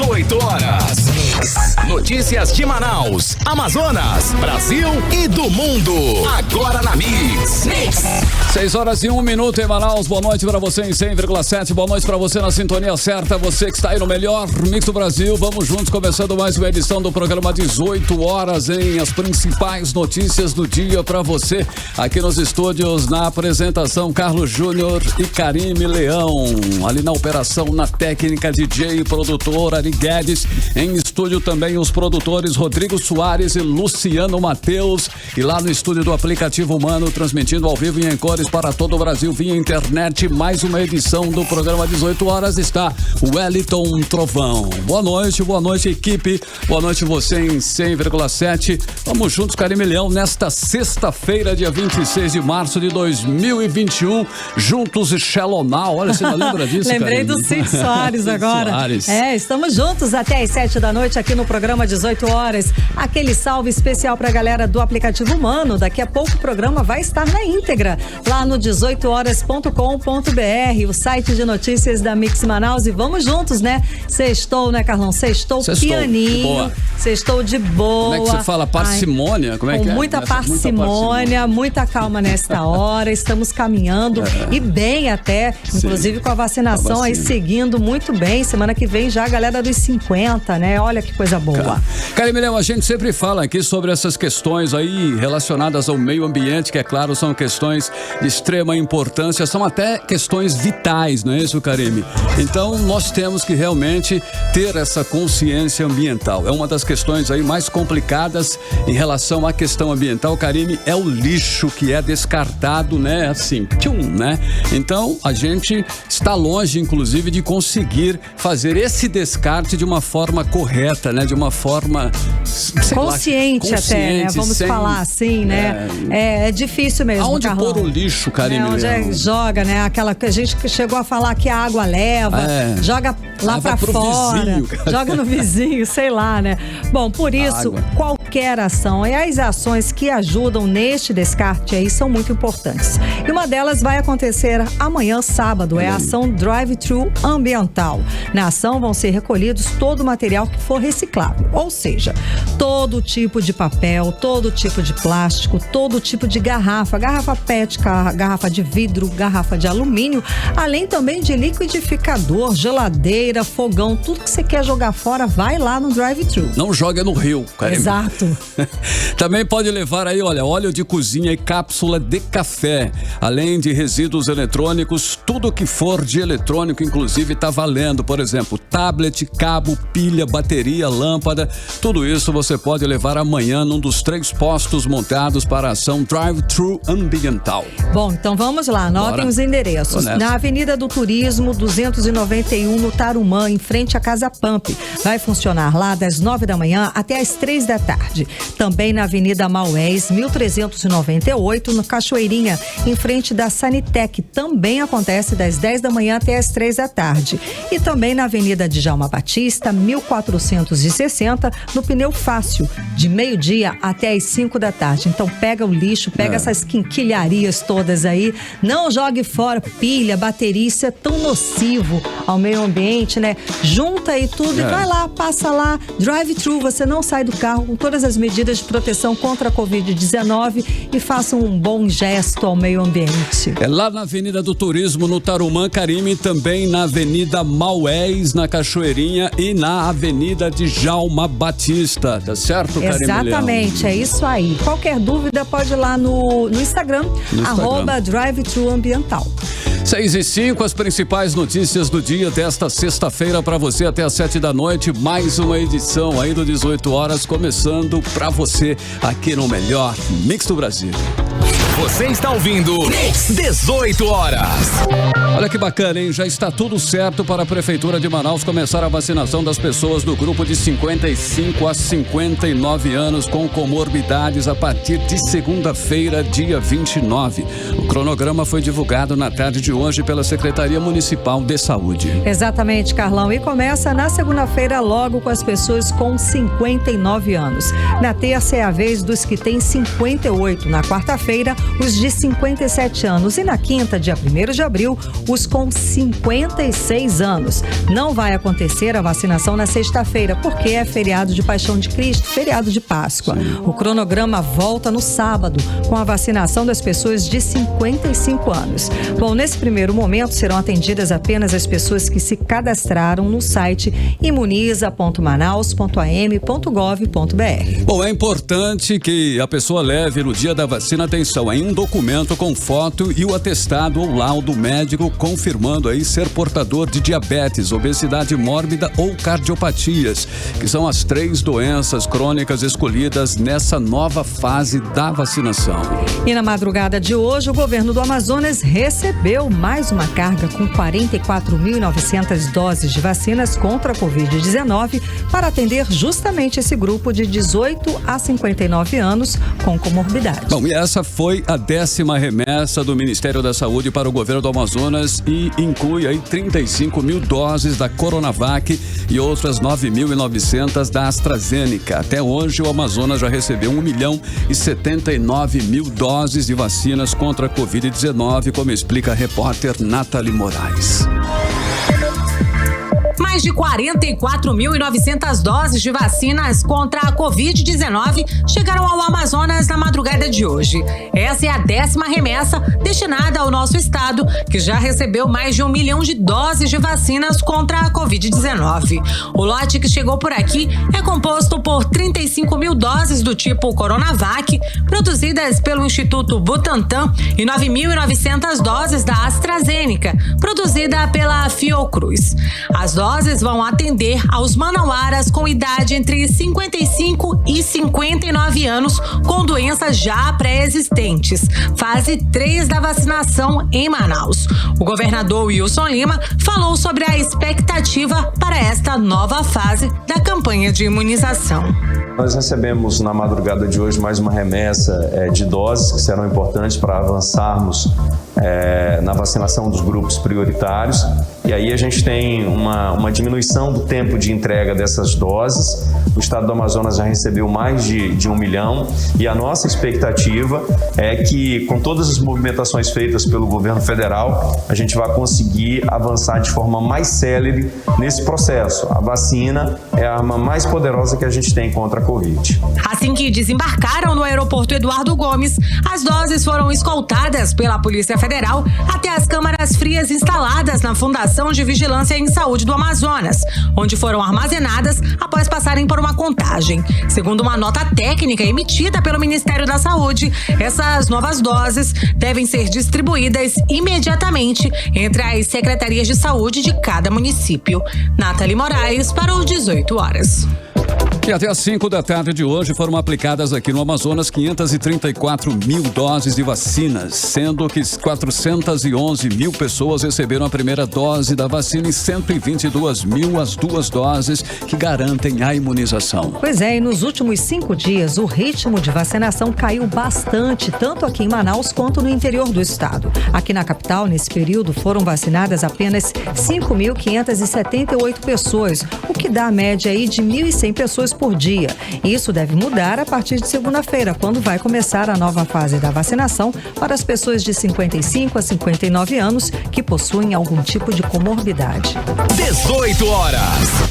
18 horas. Notícias de Manaus, Amazonas, Brasil e do mundo. Agora na Mix. 6 horas e 1 minuto em Manaus. Boa noite pra você em 100,7. Boa noite pra você na sintonia certa. Você que está aí no melhor Mix do Brasil. Vamos juntos, começando mais uma edição do programa 18 horas em as principais notícias do dia pra você. Aqui nos estúdios, na apresentação, Carlos Júnior e Karime Leão. Ali na operação, na técnica, DJ e produtor Ari Guedes. Em estúdio também os produtores Rodrigo Soares e Luciano Mateus. E lá no estúdio do Aplicativo Humano, transmitindo ao vivo em cores para todo o Brasil via internet. Mais uma edição do programa 18 horas está o Wellington Trovão. Boa noite equipe. Boa noite você em 100,7. Vamos juntos, Karime Leão, nesta sexta-feira, dia 26 de março de 2021. Juntos e Shallow Now. Olha, você não lembra disso, Lembrei Karime? do Cid Soares agora. Soares. Estamos juntos até às 7 da noite aqui no programa 18 horas. Aquele salve especial pra galera do Aplicativo Humano. Daqui a pouco o programa vai estar na íntegra lá no 18horas.com.br, o site de notícias da Mix Manaus. E vamos juntos, né? Sextou, né, Carlão? Sextou pianinho. Sextou de boa. Como é que você fala? Parcimônia? Como é que é? Com muita parcimônia, muita calma nesta hora. Estamos caminhando e bem até, inclusive com a vacinação aí seguindo muito bem. Semana que vem já a galera dos 50, né? Olha que coisa boa. Karime Leão, a gente sempre fala aqui sobre essas questões aí relacionadas ao meio ambiente, que é claro, são questões de extrema importância, são até questões vitais, não é isso, Karime? Então, nós temos que realmente ter essa consciência ambiental. É uma das questões aí mais complicadas em relação à questão ambiental, Karime, é o lixo que é descartado, né? Assim, né? Então, a gente está longe, inclusive, de conseguir fazer esse descarte de uma forma correta, né? De uma forma consciente até, né? Vamos falar assim, né? É difícil mesmo. Aonde pôr o lixo, Karime? Onde joga, né? Aquela que a gente chegou a falar que a água leva, joga lá pra fora, vizinho, joga no vizinho, sei lá, né? Bom, por isso, qualquer ação e as ações que ajudam neste descarte aí são muito importantes. E uma delas vai acontecer amanhã, sábado, é a ação Drive-Thru Ambiental. Na ação vão ser recolhidos todo o material que for reciclável, ou seja, todo tipo de papel, todo tipo de plástico, todo tipo de garrafa PET, garrafa de vidro, garrafa de alumínio, além também de liquidificador, geladeira, fogão, tudo que você quer jogar fora, vai lá no Drive-Thru. Não joga no rio, Karime. Exato. Também pode levar aí, olha, óleo de cozinha e cápsula de café, além de resíduos eletrônicos, tudo que for de eletrônico, inclusive, tá valendo. Por exemplo, tablet, cabo, pilha, bateria, lâmpada, tudo isso você pode levar amanhã num dos 3 postos montados para a ação Drive-Thru Ambiental. Bom, então vamos lá, anotem os endereços. Na Avenida do Turismo, 291, no Tarumã, em frente à Casa Pump. Vai funcionar lá das 9 da manhã até as 3 da tarde. Também na Avenida Maués, 1398, no Cachoeirinha, em frente da Sanitec. Também acontece das 10 da manhã até as 3 da tarde. E também na Avenida Djalma Batista, 1460, no Pneu Fácil, de meio-dia até as 5 da tarde. Então pega o lixo, pega essas quinquilharias todas aí, não jogue fora pilha, bateria, isso é tão nocivo ao meio ambiente, né? Junta aí tudo e vai lá, passa lá, Drive-Thru, você não sai do carro com todas as medidas de proteção contra a Covid-19 e faça um bom gesto ao meio ambiente. É lá na Avenida do Turismo, no Tarumã, Karime, também na Avenida Maués, na Cachoeirinha e na Avenida Djalma Batista, tá certo, Karime Leão? Exatamente, é isso aí. Qualquer dúvida pode ir lá no Instagram, @Drive-Thru Ambiental. 6:05, as principais notícias do dia desta sexta-feira para você até às 7 da noite. Mais uma edição aí do 18 horas, começando para você aqui no melhor Mix do Brasil. Você está ouvindo 18 horas. Olha que bacana, hein? Já está tudo certo para a Prefeitura de Manaus começar a vacinação das pessoas do grupo de 55 a 59 anos com comorbidades a partir de segunda-feira, dia 29. O cronograma foi divulgado na tarde de de hoje pela Secretaria Municipal de Saúde. Exatamente, Carlão. E começa na segunda-feira logo com as pessoas com 59 anos. Na terça é a vez dos que têm 58. Na quarta-feira, os de 57 anos. E na quinta, dia 1º de abril, os com 56 anos. Não vai acontecer a vacinação na sexta-feira, porque é feriado de Paixão de Cristo, feriado de Páscoa. O cronograma volta no sábado, com a vacinação das pessoas de 55 anos. Bom, nesse primeiro momento serão atendidas apenas as pessoas que se cadastraram no site imuniza.manaus.am.gov.br. Bom, é importante que a pessoa leve no dia da vacina, atenção, em um documento com foto e o atestado ou laudo médico confirmando aí ser portador de diabetes, obesidade mórbida ou cardiopatias, que são as 3 doenças crônicas escolhidas nessa nova fase da vacinação. E na madrugada de hoje, o governo do Amazonas recebeu mais uma carga com 44.900 doses de vacinas contra a Covid-19 para atender justamente esse grupo de 18 a 59 anos com comorbidade. Bom, e essa foi a 10ª remessa do Ministério da Saúde para o governo do Amazonas e inclui aí 35 mil doses da Coronavac e outras 9.900 da AstraZeneca. Até hoje, o Amazonas já recebeu 1.079.000 doses de vacinas contra a Covid-19, como explica a repórter Nathalie Moraes. Mais de 44.900 doses de vacinas contra a Covid-19 chegaram ao Amazonas na madrugada de hoje. Essa é a 10ª remessa destinada ao nosso estado, que já recebeu mais de 1 milhão de doses de vacinas contra a Covid-19. O lote que chegou por aqui é composto por 35 mil doses do tipo Coronavac, produzidas pelo Instituto Butantan, e 9.900 doses da AstraZeneca, produzida pela Fiocruz. As doses vão atender aos manauaras com idade entre 55 e 59 anos com doenças já pré-existentes, fase 3 da vacinação em Manaus. O governador Wilson Lima falou sobre a expectativa para esta nova fase da campanha de imunização. Nós recebemos na madrugada de hoje mais uma remessa de doses que serão importantes para avançarmos na vacinação dos grupos prioritários. E aí a gente tem uma diminuição do tempo de entrega dessas doses. O estado do Amazonas já recebeu mais de 1 milhão e a nossa expectativa é que, com todas as movimentações feitas pelo governo federal, a gente vai conseguir avançar de forma mais célere nesse processo. A vacina é a arma mais poderosa que a gente tem contra a Covid. Assim que desembarcaram no aeroporto Eduardo Gomes, as doses foram escoltadas pela Polícia Federal até as câmaras frias instaladas na Fundação de Vigilância em Saúde do Amazonas, onde foram armazenadas após passarem por uma contagem. Segundo uma nota técnica emitida pelo Ministério da Saúde, essas novas doses devem ser distribuídas imediatamente entre as secretarias de saúde de cada município. Nathalie Moraes para o 18 horas. E até às 5 da tarde de hoje foram aplicadas aqui no Amazonas 534 mil doses de vacinas, sendo que 411 mil pessoas receberam a primeira dose da vacina e 122 mil as 2 doses que garantem a imunização. Pois é, e nos últimos 5 dias o ritmo de vacinação caiu bastante, tanto aqui em Manaus quanto no interior do estado. Aqui na capital, nesse período, foram vacinadas apenas 5.578 pessoas, o que dá a média aí de 1.100 pessoas por dia. Isso deve mudar a partir de segunda-feira, quando vai começar a nova fase da vacinação para as pessoas de 55 a 59 anos que possuem algum tipo de comorbidade. 18 horas.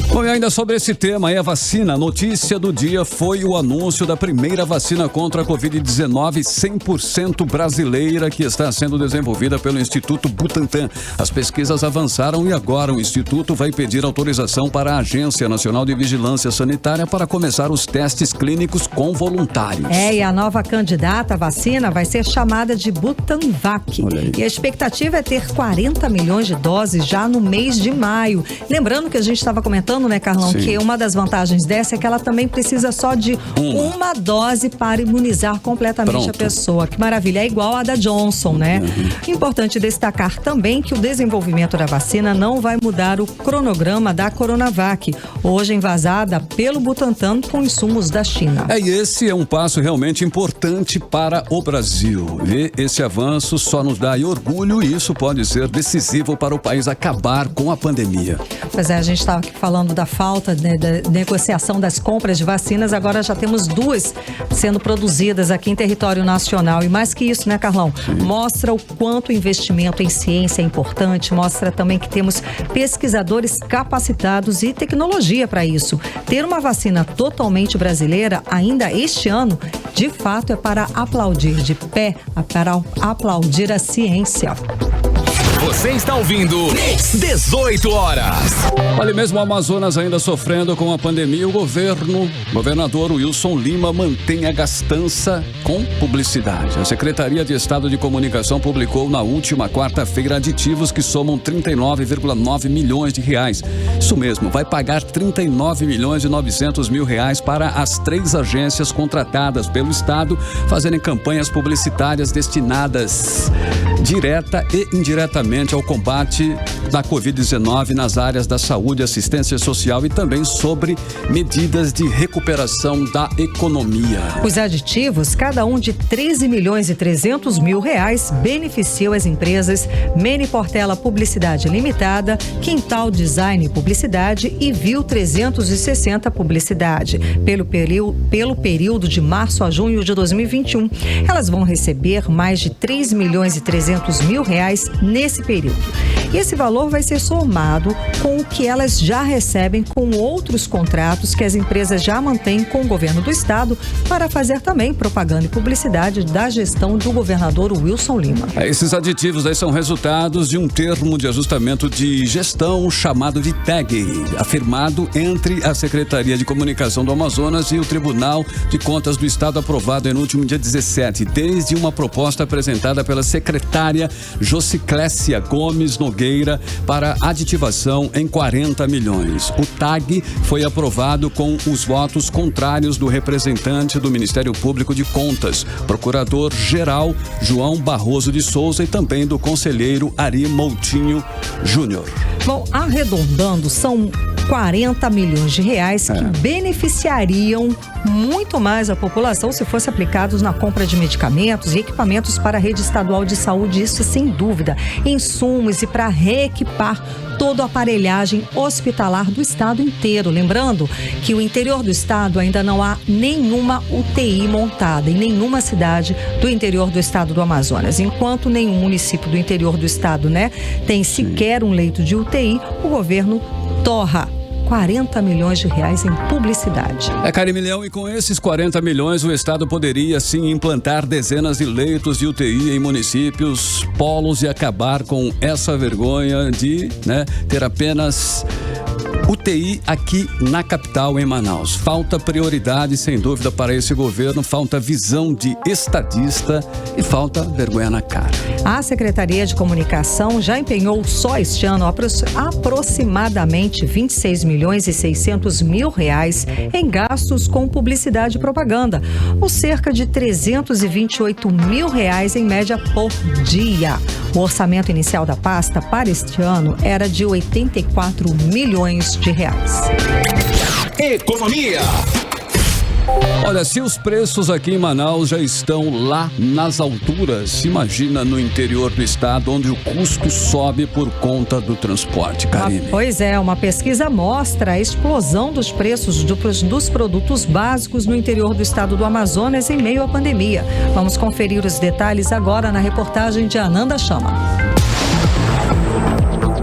Bom, e ainda sobre esse tema aí, a vacina, a notícia do dia foi o anúncio da primeira vacina contra a Covid-19 100% brasileira, que está sendo desenvolvida pelo Instituto Butantan. As pesquisas avançaram e agora o Instituto vai pedir autorização para a Agência Nacional de Vigilância Sanitária para começar os testes clínicos com voluntários. E a nova candidata à vacina vai ser chamada de Butanvac. E a expectativa é ter 40 milhões de doses já no mês de maio. Lembrando que a gente estava comentando, né, Carlão, que uma das vantagens dessa é que ela também precisa só de uma dose para imunizar completamente a pessoa. Que maravilha, é igual a da Johnson, né? Importante destacar também que o desenvolvimento da vacina não vai mudar o cronograma da Coronavac, hoje envasada pelo Butantan Butantan com insumos da China. E esse é um passo realmente importante para o Brasil. E esse avanço só nos dá orgulho e isso pode ser decisivo para o país acabar com a pandemia. Pois é, a gente estava aqui falando da falta da negociação das compras de vacinas, agora já temos 2 sendo produzidas aqui em território nacional. E mais que isso, né, Carlão? Sim. Mostra o quanto o investimento em ciência é importante, mostra também que temos pesquisadores capacitados e tecnologia para isso. Ter uma vacina totalmente brasileira ainda este ano, de fato, é para aplaudir de pé, para aplaudir a ciência. Você está ouvindo 18 horas. Olha, mesmo o Amazonas ainda sofrendo com a pandemia, o governador Wilson Lima mantém a gastança com publicidade. A Secretaria de Estado de Comunicação publicou na última quarta-feira aditivos que somam 39,9 milhões de reais. Isso mesmo, vai pagar 39 milhões e 900 mil reais para as 3 agências contratadas pelo Estado fazerem campanhas publicitárias destinadas direta e indiretamente ao combate da Covid-19 nas áreas da saúde, assistência social e também sobre medidas de recuperação da economia. Os aditivos, cada um de 13 milhões e 300 mil reais, beneficiam as empresas Mene Portela Publicidade Limitada, Quintal Design Publicidade e Viu 360 Publicidade, pelo período de março a junho de 2021. Elas vão receber mais de 3 milhões e 300 mil reais nesse período. E esse valor vai ser somado com o que elas já recebem com outros contratos que as empresas já mantêm com o governo do estado para fazer também propaganda e publicidade da gestão do governador Wilson Lima. Esses aditivos aí são resultados de um termo de ajustamento de gestão chamado de TAG, afirmado entre a Secretaria de Comunicação do Amazonas e o Tribunal de Contas do Estado, aprovado no último dia 17, desde uma proposta apresentada pela secretária Josiclécia Gomes Nogueira para aditivação em 40 milhões. O TAG foi aprovado com os votos contrários do representante do Ministério Público de Contas, procurador-geral João Barroso de Souza, e também do conselheiro Ari Moutinho Júnior. Bom, arredondando, são 40 milhões de reais que beneficiariam muito mais a população se fosse aplicados na compra de medicamentos e equipamentos para a rede estadual de saúde, isso sem dúvida, insumos e para reequipar toda a aparelhagem hospitalar do estado inteiro. Lembrando que o interior do estado ainda não há nenhuma UTI montada em nenhuma cidade do interior do estado do Amazonas. Enquanto nenhum município do interior do estado, tem sequer um leito de UTI, o governo torra 40 milhões de reais em publicidade. Carimilhão, e com esses 40 milhões o Estado poderia sim implantar dezenas de leitos de UTI em municípios, polos, e acabar com essa vergonha de ter apenas UTI aqui na capital, em Manaus. Falta prioridade, sem dúvida, para esse governo, falta visão de estadista e falta vergonha na cara. A Secretaria de Comunicação já empenhou só este ano aproximadamente 26 milhões e 600 mil reais em gastos com publicidade e propaganda, ou cerca de 328 mil reais em média por dia. O orçamento inicial da pasta para este ano era de 84 milhões de reais. Economia. Olha, se os preços aqui em Manaus já estão lá nas alturas, imagina no interior do estado, onde o custo sobe por conta do transporte, Karine. Pois é, uma pesquisa mostra a explosão dos preços dos produtos básicos no interior do estado do Amazonas em meio à pandemia. Vamos conferir os detalhes agora na reportagem de Ananda Chama.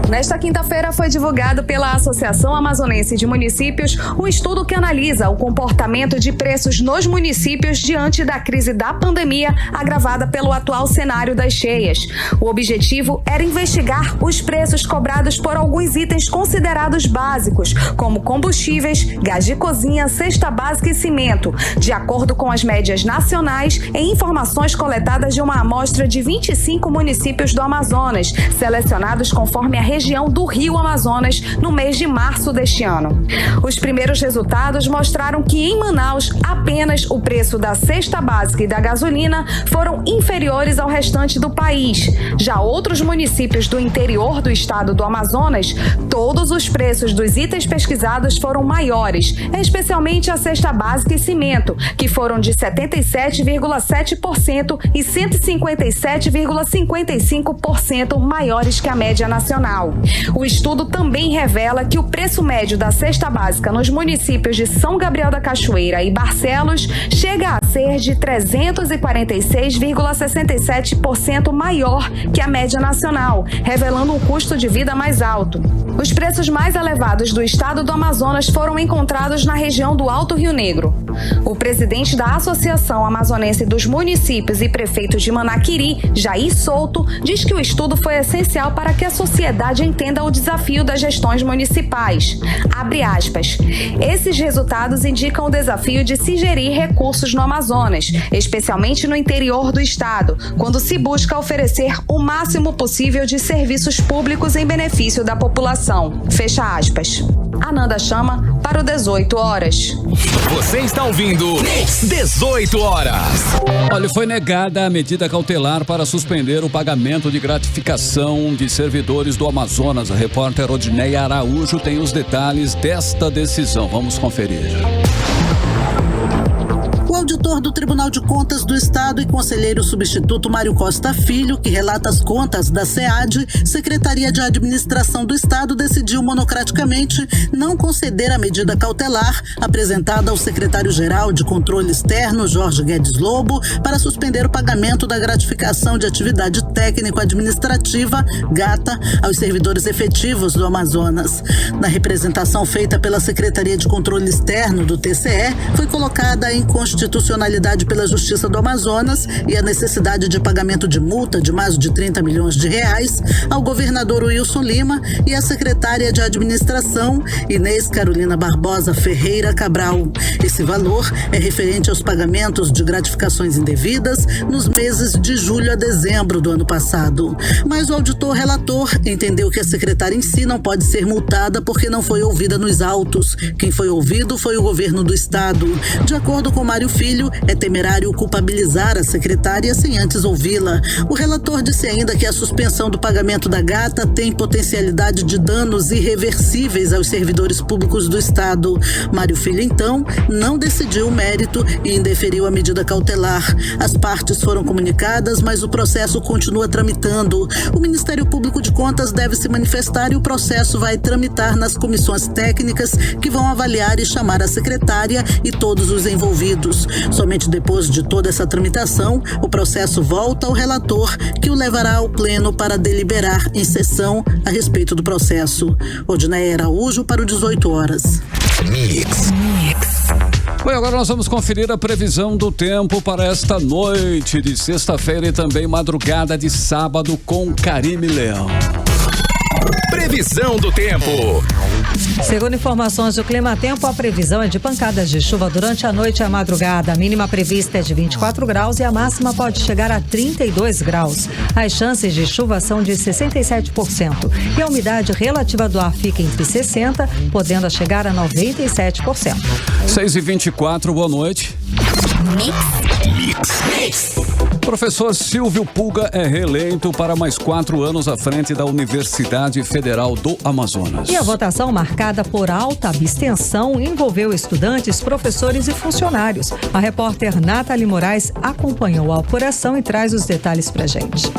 Nesta quinta-feira foi divulgado pela Associação Amazonense de Municípios um estudo que analisa o comportamento de preços nos municípios diante da crise da pandemia agravada pelo atual cenário das cheias. O objetivo era investigar os preços cobrados por alguns itens considerados básicos, como combustíveis, gás de cozinha, cesta básica e cimento, de acordo com as médias nacionais e informações coletadas de uma amostra de 25 municípios do Amazonas, selecionados conforme a região do Rio Amazonas no mês de março deste ano. Os primeiros resultados mostraram que em Manaus apenas o preço da cesta básica e da gasolina foram inferiores ao restante do país. Já outros municípios do interior do estado do Amazonas, todos os preços dos itens pesquisados foram maiores, especialmente a cesta básica e cimento, que foram de 77,7% e 157,55% maiores que a média nacional. O estudo também revela que o preço médio da cesta básica nos municípios de São Gabriel da Cachoeira e Barcelos chega a ser de 346,67% maior que a média nacional, revelando um custo de vida mais alto. Os preços mais elevados do estado do Amazonas foram encontrados na região do Alto Rio Negro. O presidente da Associação Amazonense dos Municípios e Prefeitos de Manaquiri, Jair Souto, diz que o estudo foi essencial para que a sociedade entenda o desafio das gestões municipais. Abre aspas. Esses resultados indicam o desafio de se gerir recursos no Amazonas, especialmente no interior do estado, quando se busca oferecer o máximo possível de serviços públicos em benefício da população. Fecha aspas. Ananda Chama para o 18 horas. Você está ouvindo 18 horas. Olha, foi negada a medida cautelar para suspender o pagamento de gratificação de servidores do Amazonas. A repórter Odineia Araújo tem os detalhes desta decisão. Vamos conferir. O auditor do Tribunal de Contas do Estado e conselheiro substituto Mário Costa Filho, que relata as contas da SEAD, Secretaria de Administração do Estado, decidiu monocraticamente não conceder a medida cautelar apresentada ao secretário-geral de Controle Externo, Jorge Guedes Lobo, para suspender o pagamento da gratificação de atividade técnico-administrativa, GATA, aos servidores efetivos do Amazonas. Na representação feita pela Secretaria de Controle Externo do TCE, foi colocada em constitucionalidade pela Justiça do Amazonas e a necessidade de pagamento de multa de mais de 30 milhões de reais ao governador Wilson Lima e à secretária de Administração, Inês Carolina Barbosa Ferreira Cabral. Esse valor é referente aos pagamentos de gratificações indevidas nos meses de julho a dezembro do ano passado. Mas o auditor relator entendeu que a secretária em si não pode ser multada porque não foi ouvida nos autos. Quem foi ouvido foi o governo do estado. De acordo com Mário Filho, é temerário culpabilizar a secretária sem antes ouvi-la. O relator disse ainda que a suspensão do pagamento da GATA tem potencialidade de danos irreversíveis aos servidores públicos do Estado. Mário Filho, então, não decidiu o mérito e indeferiu a medida cautelar. As partes foram comunicadas, mas o processo continua tramitando. O Ministério Público de Contas deve se manifestar e o processo vai tramitar nas comissões técnicas que vão avaliar e chamar a secretária e todos os envolvidos. Somente depois de toda essa tramitação, o processo volta ao relator, que o levará ao pleno para deliberar em sessão a respeito do processo. Odineia Araújo para o 18 horas. Bem, agora nós vamos conferir a previsão do tempo para esta noite de sexta-feira e também madrugada de sábado com Karime Leão. Previsão do tempo. Segundo informações do Climatempo, a previsão é de pancadas de chuva durante a noite e a madrugada. A mínima prevista é de 24 graus e a máxima pode chegar a 32 graus. As chances de chuva são de 67% e a umidade relativa do ar fica entre 60%, podendo chegar a 97%. 6h24, boa noite. Professor Silvio Pulga é reeleito para mais 4 anos à frente da Universidade Federal do Amazonas. E a votação, marcada por alta abstenção, envolveu estudantes, professores e funcionários. A repórter Nathalie Moraes acompanhou a apuração e traz os detalhes pra gente.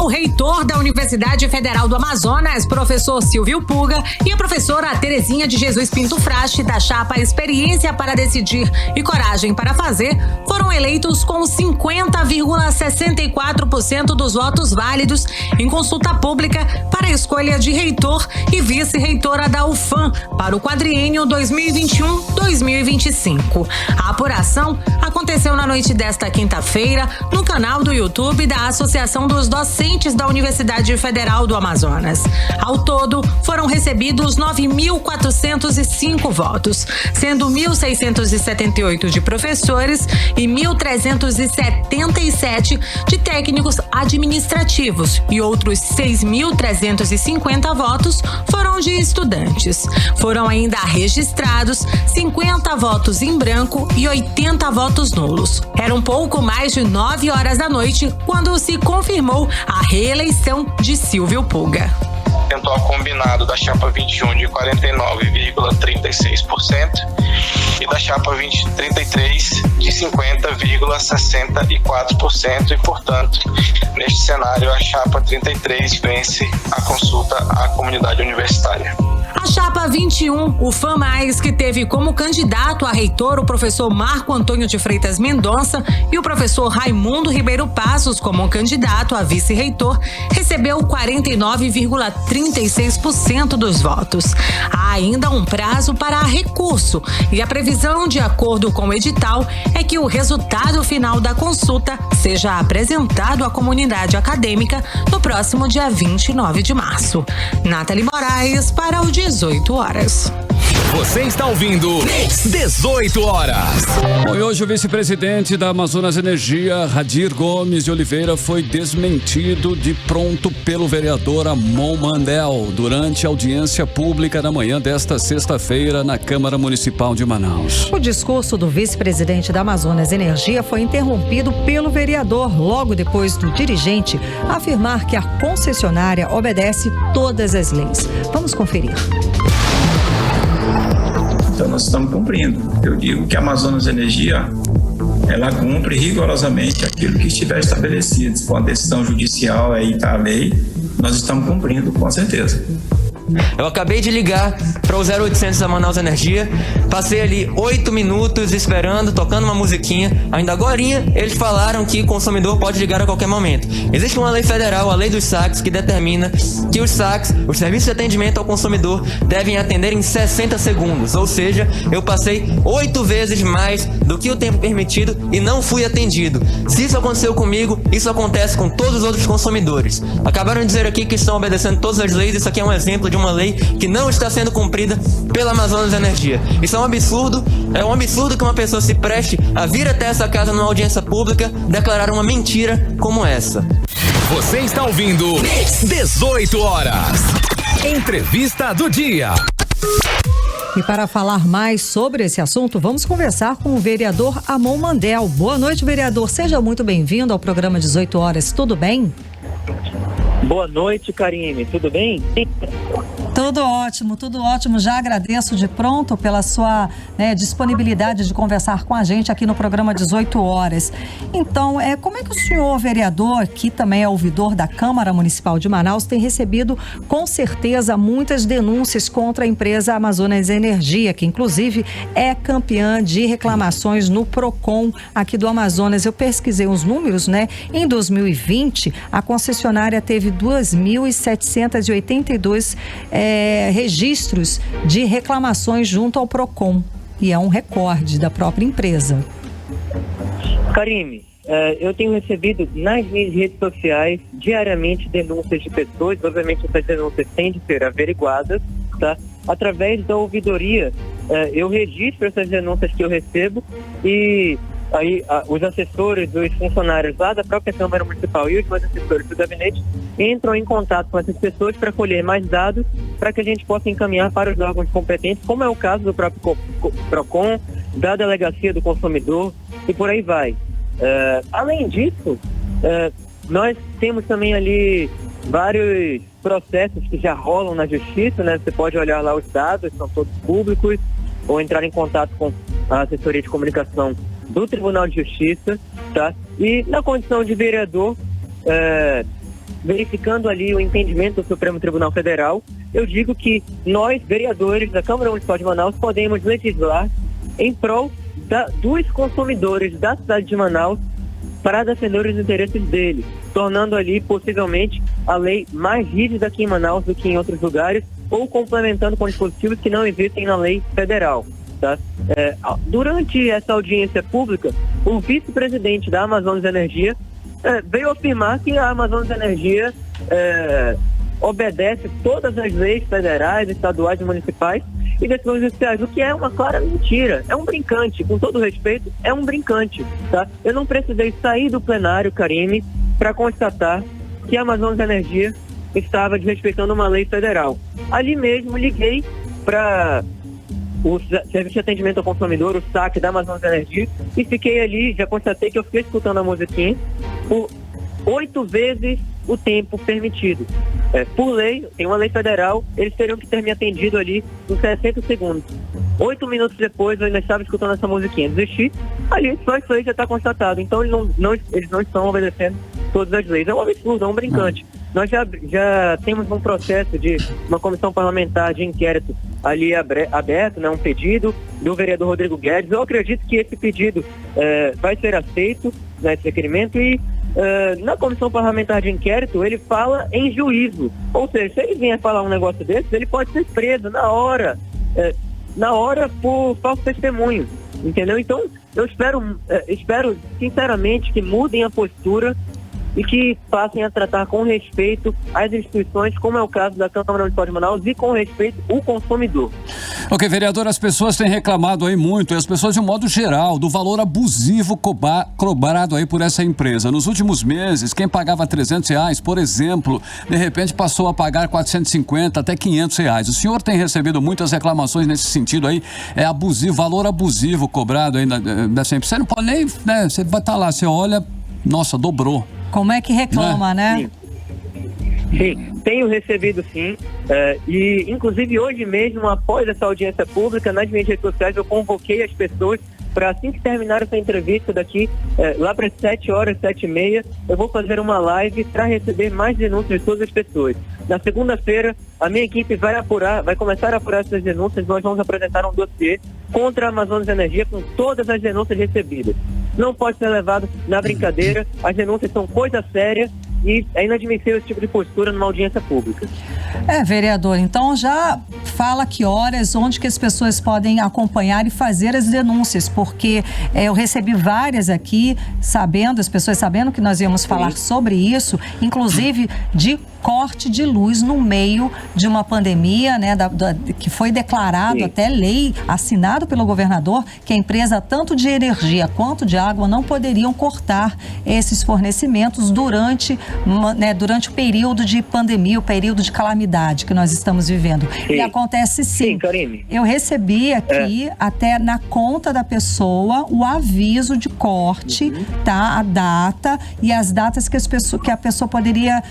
O reitor da Universidade Federal do Amazonas, professor Silvio Pulga, e a professora Terezinha de Jesus Pinto Frache, da chapa Experiência para Decidir e Coragem para Fazer, foram eleitos com 50,64% dos votos válidos em consulta pública para a escolha de reitor e vice-reitora da UFAM para o quadriênio 2021-2025. A apuração aconteceu na noite desta quinta-feira no canal do YouTube da Associação dos Docentes docentes da Universidade Federal do Amazonas. Ao todo, foram recebidos 9.405 votos, sendo 1.678 de professores e 1.377 de técnicos administrativos e outros 6.350 votos foram de estudantes. Foram ainda registrados 50 votos em branco e 80 votos nulos. Era um pouco mais de 9 horas da noite quando se confirmou a reeleição de Silvio Pulga. Percentual combinado da chapa 21 de 49,36% e da chapa 2033 de 50,64% e, portanto, neste cenário a chapa 33 vence a consulta à comunidade universitária. A chapa 21, o FAM+, que teve como candidato a reitor o professor Marco Antônio de Freitas Mendonça e o professor Raimundo Ribeiro Passos como candidato a vice-reitor, recebeu 49,36% dos votos. Há ainda um prazo para recurso e a previsão, de acordo com o edital, é que o resultado final da consulta seja apresentado à comunidade acadêmica no próximo dia 29 de março. Nathalie Moraes para o 18 horas. Você está ouvindo 18 horas. Bom, e hoje o vice-presidente da Amazonas Energia, Radir Gomes de Oliveira, foi desmentido de pronto pelo vereador Amon Mandel durante a audiência pública na manhã desta sexta-feira na Câmara Municipal de Manaus. O discurso do vice-presidente da Amazonas Energia foi interrompido pelo vereador logo depois do dirigente afirmar que a concessionária obedece todas as leis. Vamos conferir. Então nós estamos cumprindo. Eu digo que a Amazonas Energia, ela cumpre rigorosamente aquilo que estiver estabelecido. Se for uma decisão judicial, aí está a lei, nós estamos cumprindo com certeza. Eu acabei de ligar para o 0800 da Manaus Energia, passei ali 8 minutos esperando, tocando uma musiquinha. Ainda agorinha eles falaram que o consumidor pode ligar a qualquer momento. Existe uma lei federal, a lei dos saques, que determina que os saques, os serviços de atendimento ao consumidor, devem atender em 60 segundos. Ou seja, eu passei 8 vezes mais do que o tempo permitido e não fui atendido. Se isso aconteceu comigo, isso acontece com todos os outros consumidores. Acabaram de dizer aqui que estão obedecendo todas as leis. Isso aqui é um exemplo de uma lei que não está sendo cumprida pela Amazonas Energia. Isso é um absurdo que uma pessoa se preste a vir até essa casa numa audiência pública declarar uma mentira como essa. Você está ouvindo 18 horas. Entrevista do dia. E para falar mais sobre esse assunto, vamos conversar com o vereador Amon Mandel. Boa noite, vereador. Seja muito bem-vindo ao programa 18 horas. Tudo bem? Boa noite, Karine. Tudo bem? Tudo ótimo, tudo ótimo. Já agradeço de pronto pela sua disponibilidade de conversar com a gente aqui no programa 18 horas. Então, como é que o senhor, vereador, que também é ouvidor da Câmara Municipal de Manaus, tem recebido, com certeza, muitas denúncias contra a empresa Amazonas Energia, que inclusive é campeã de reclamações no PROCON aqui do Amazonas. Eu pesquisei os números, Em 2020, a concessionária teve 2.782 registros de reclamações junto ao PROCON, e é um recorde da própria empresa. Karine, eu tenho recebido nas minhas redes sociais diariamente denúncias de pessoas. Obviamente essas denúncias têm de ser averiguadas, tá? Através da ouvidoria, eu registro essas denúncias que eu recebo e aí os assessores, os funcionários lá da própria Câmara Municipal e os meus assessores do gabinete entram em contato com essas pessoas para colher mais dados para que a gente possa encaminhar para os órgãos competentes, como é o caso do próprio PROCON, da Delegacia do Consumidor e por aí vai. Além disso, nós temos também ali vários processos que já rolam na Justiça, Você pode olhar lá os dados, são todos públicos, ou entrar em contato com a assessoria de comunicação do Tribunal de Justiça, tá? E na condição de vereador, verificando ali o entendimento do Supremo Tribunal Federal, eu digo que nós, vereadores da Câmara Municipal de Manaus, podemos legislar em prol dos consumidores da cidade de Manaus para defender os interesses deles, tornando ali possivelmente a lei mais rígida aqui em Manaus do que em outros lugares, ou complementando com dispositivos que não existem na lei federal. Tá? Durante essa audiência pública, o vice-presidente da Amazonas Energia veio afirmar que a Amazonas Energia obedece todas as leis federais, estaduais e municipais e decisões judiciais, o que é uma clara mentira. É um brincante, com todo respeito, é um brincante, tá? Eu não precisei sair do plenário, Karine, para constatar que a Amazonas Energia estava desrespeitando uma lei federal. Ali mesmo liguei para o Serviço de Atendimento ao Consumidor, o SAC da Amazonas Energia, e fiquei ali, já constatei que eu fiquei escutando a musiquinha por 8 vezes o tempo permitido. Por lei, tem uma lei federal, eles teriam que ter me atendido ali em 60 segundos. 8 minutos depois eu ainda estava escutando essa musiquinha. Desisti, ali só isso aí já está constatado. Então eles não estão obedecendo todas as leis. É um absurdo, é um brincante. Nós já temos um processo de uma comissão parlamentar de inquérito ali aberto, né, um pedido do vereador Rodrigo Guedes. Eu acredito que esse pedido vai ser aceito, né, esse requerimento, e na comissão parlamentar de inquérito ele fala em juízo. Ou seja, se ele vier falar um negócio desse, ele pode ser preso na hora por falso testemunho, entendeu? Então eu espero sinceramente que mudem a postura e que passem a tratar com respeito as instituições, como é o caso da Câmara Municipal de Manaus, e com respeito o consumidor. Ok, vereador, as pessoas têm reclamado aí muito, e as pessoas de um modo geral, do valor abusivo cobrado aí por essa empresa. Nos últimos meses, quem pagava R$300, por exemplo, de repente passou a pagar R$450 até R$500. O senhor tem recebido muitas reclamações nesse sentido aí, abusivo, valor abusivo cobrado aí dessa empresa. Você não pode nem, né, você vai estar lá, você olha, nossa, dobrou. Como é que reclama, né? Sim, tenho recebido sim, e inclusive hoje mesmo, após essa audiência pública, nas minhas redes sociais eu convoquei as pessoas para, assim que terminar essa entrevista daqui, lá para as 7h, 7h30, eu vou fazer uma live para receber mais denúncias de todas as pessoas. Na segunda-feira, a minha equipe vai começar a apurar essas denúncias. Nós vamos apresentar um dossiê contra a Amazonas Energia com todas as denúncias recebidas. Não pode ser levado na brincadeira, as denúncias são coisa séria e é inadmissível esse tipo de postura numa audiência pública. Vereador, então já fala que horas, onde que as pessoas podem acompanhar e fazer as denúncias, porque eu recebi várias aqui, as pessoas sabendo que nós íamos falar sobre isso, inclusive de corte de luz no meio de uma pandemia, né, que foi declarado até lei, assinado pelo governador, que a empresa tanto de energia quanto de água não poderiam cortar esses fornecimentos durante o período de pandemia, o período de calamidade que nós estamos vivendo. Sim. E acontece sim. Karine. Eu recebi aqui, até na conta da pessoa, o aviso de corte, tá? A data e as datas que a pessoa poderia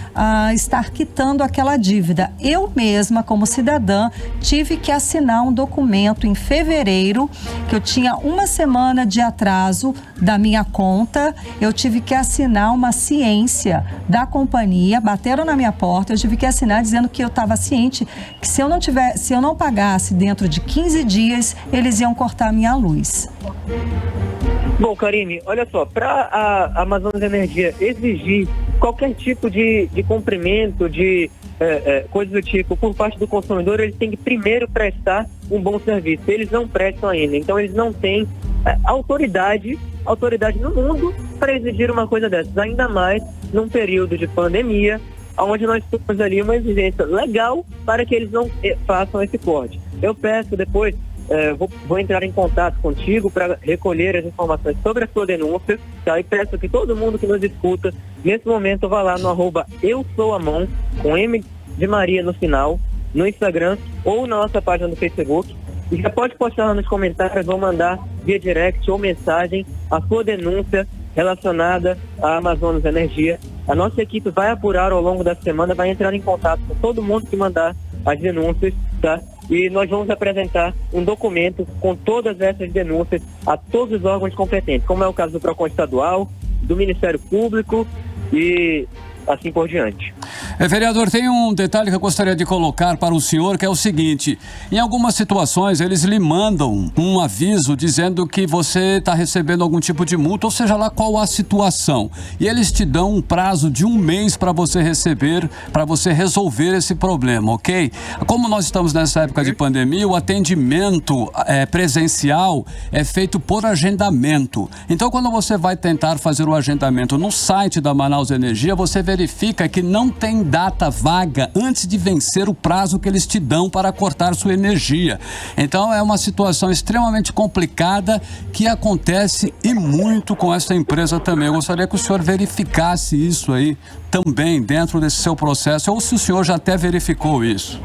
estar quitando aquela dívida. Eu mesma, como cidadã, tive que assinar um documento em fevereiro, que eu tinha uma semana de atraso da minha conta, eu tive que assinar uma ciência da companhia, bateram na minha porta, eu tive que assinar dizendo que eu estava ciente que se eu não pagasse dentro de 15 dias, eles iam cortar a minha luz. Bom, Karine, olha só, para a Amazonas Energia exigir qualquer tipo de cumprimento, de coisa do tipo, por parte do consumidor, eles têm que primeiro prestar um bom serviço. Eles não prestam ainda, então eles não têm autoridade no mundo para exigir uma coisa dessas, ainda mais num período de pandemia, onde nós temos ali uma exigência legal para que eles não façam esse corte. Eu peço depois, vou entrar em contato contigo para recolher as informações sobre a sua denúncia, tá? E peço que todo mundo que nos escuta, nesse momento, vá lá no @eusouamon, com M de Maria no final, no Instagram ou na nossa página do Facebook. E já pode postar lá nos comentários, vou mandar via direct ou mensagem a sua denúncia relacionada à Amazonas Energia. A nossa equipe vai apurar ao longo da semana, vai entrar em contato com todo mundo que mandar as denúncias, tá? E nós vamos apresentar um documento com todas essas denúncias a todos os órgãos competentes, como é o caso do PROCON estadual, do Ministério Público e assim por diante. Vereador, tem um detalhe que eu gostaria de colocar para o senhor, que é o seguinte: em algumas situações eles lhe mandam um aviso dizendo que você está recebendo algum tipo de multa, ou seja lá qual a situação, e eles te dão um prazo de 1 mês para você receber, para você resolver esse problema, ok? Como nós estamos nessa época de pandemia, o atendimento presencial é feito por agendamento. Então, quando você vai tentar fazer o agendamento no site da Manaus Energia, você verifica que não tem data vaga antes de vencer o prazo que eles te dão para cortar sua energia. Então é uma situação extremamente complicada que acontece e muito com essa empresa também. Eu gostaria que o senhor verificasse isso aí também dentro desse seu processo, ou se o senhor já até verificou isso.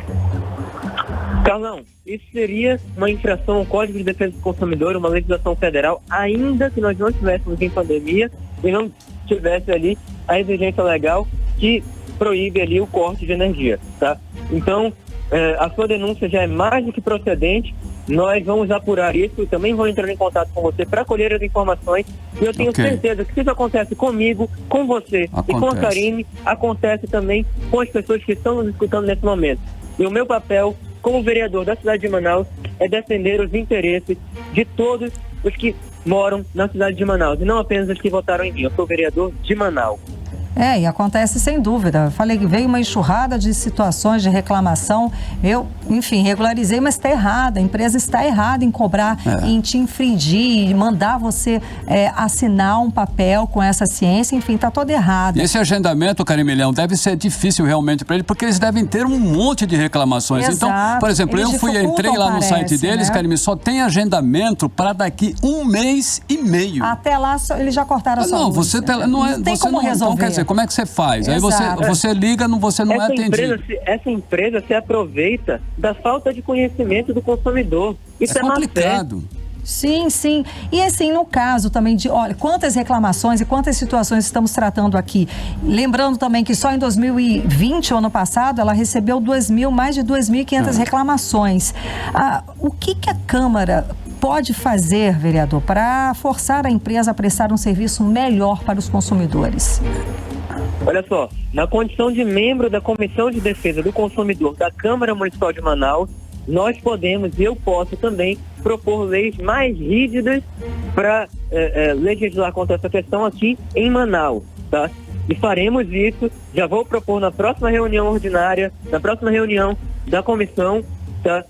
Carlão, isso seria uma infração ao Código de Defesa do Consumidor, uma legislação federal, ainda que nós não estivéssemos em pandemia e não tivesse ali a exigência legal que proíbe ali o corte de energia, tá? Então, a sua denúncia já é mais do que procedente. Nós vamos apurar isso e também vou entrar em contato com você para colher as informações. E eu tenho certeza que se isso acontece comigo, com você e com a Karine, acontece também com as pessoas que estão nos escutando nesse momento. E o meu papel como vereador da cidade de Manaus é defender os interesses de todos os que moram na cidade de Manaus e não apenas os que votaram em mim. Eu sou vereador de Manaus. E acontece sem dúvida. Falei que veio uma enxurrada de situações de reclamação. Eu, enfim, regularizei, mas está errada. A empresa está errada em cobrar, em te infringir, em mandar você assinar um papel com essa ciência. Enfim, está toda errada. E esse agendamento, Carimilhão, deve ser difícil realmente para ele, porque eles devem ter um monte de reclamações. Exato. Então, por exemplo, entrei lá no site deles, né? Carimilhão, só tem agendamento para daqui 1 mês e meio. Até lá, eles já cortaram a sua Não, luz. você não tem como resolver. Então, quer dizer, como é que você faz? Exato. Aí você liga, você não é atendido. Essa empresa se aproveita da falta de conhecimento do consumidor. Isso é complicado. Sim, sim. E assim, no caso também olha, quantas reclamações e quantas situações estamos tratando aqui. Lembrando também que só em 2020, o ano passado, ela recebeu mais de 2.500 reclamações. O que a Câmara pode fazer, vereador, para forçar a empresa a prestar um serviço melhor para os consumidores? Olha só, na condição de membro da Comissão de Defesa do Consumidor da Câmara Municipal de Manaus, nós podemos e eu posso também propor leis mais rígidas para legislar contra essa questão aqui em Manaus, tá? E faremos isso, já vou propor na próxima reunião ordinária, na próxima reunião da comissão, tá?